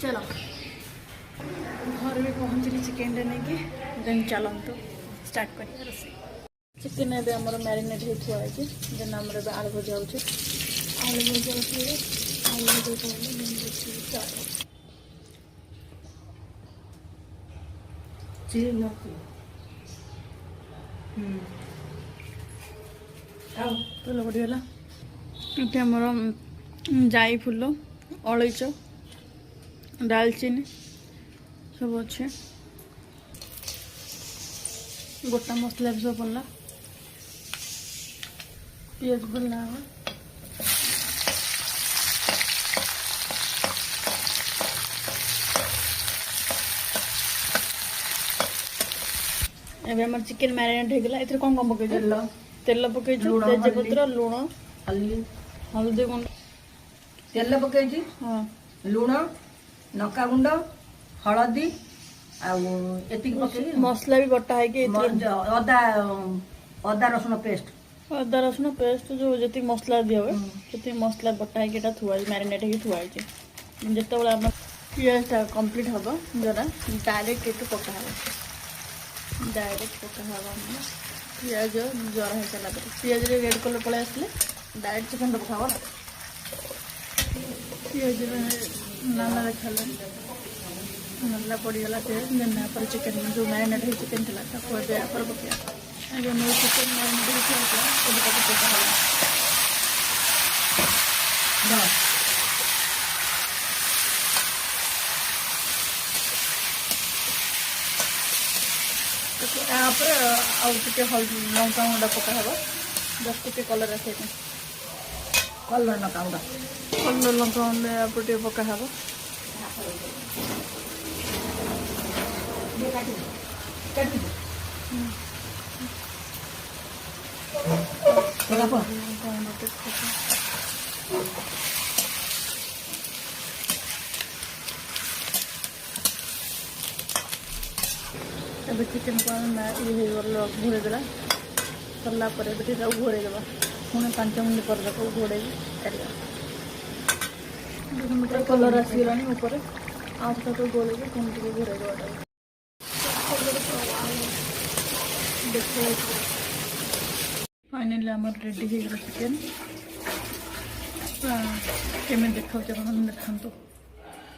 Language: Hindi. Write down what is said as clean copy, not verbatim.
चलो घर भी पहुँचली चिकेन नहीं कि देन चलतु स्टार्ट कर रोसे चिकेन ए मैरिनेट हो थुआ है देन आम आलू भजा हो आलू भजा आलू भजा फुल बढ़िगला ये आमर जाई फुल अलैच डालचीनी सब अच्छे गोटा मसला भी सब पड़ला पियाज पड़ला एबे हमर चिकन मैरिनेट हो गला इथरे कौन कौन पके तेल पके तेजपत्र लुण हल्दी गुंड तेल पके हाँ लुण नका गुंड हलदी आती मसला भी बटा है कि अदा अदा रसुण पेस्ट अदा रसुण पेस्ट जो जी मसला दिया हुए से मसला बटा है थुआ मैरिनेट हो थुआ जिते पियाजटा कम्प्लीट हम जरा डायरेक्ट ये पका डायरेक्ट पका पियाज जरा हो सारा पियाज रेड कलर पलि आसले डायरेक्ट चिकेन पका पियाज नाला देखा नाला पड़गला देन पर चिकेन जो मैरिनेट हो चिकेन थी पर पकड़ा जो चिकेन मैरिनेट होता पका यहाँ पर आउटे हल्दी लंका गुंडा पका जस्ट टे कलर आसे कलर लंका गुंडा कलर लंका गुंडा यहाँ पर पका अब चिकेन को ये घोड़े देला सरला घोड़े देवा पुणे 5 मिनट पर घोड़े काढ़ा कलर आसगला ऊपर आस्ता तो गोले पुणी टे घोड़े देवा फाइनली आम रेडी हो गला चिकेन केमी देखा देखा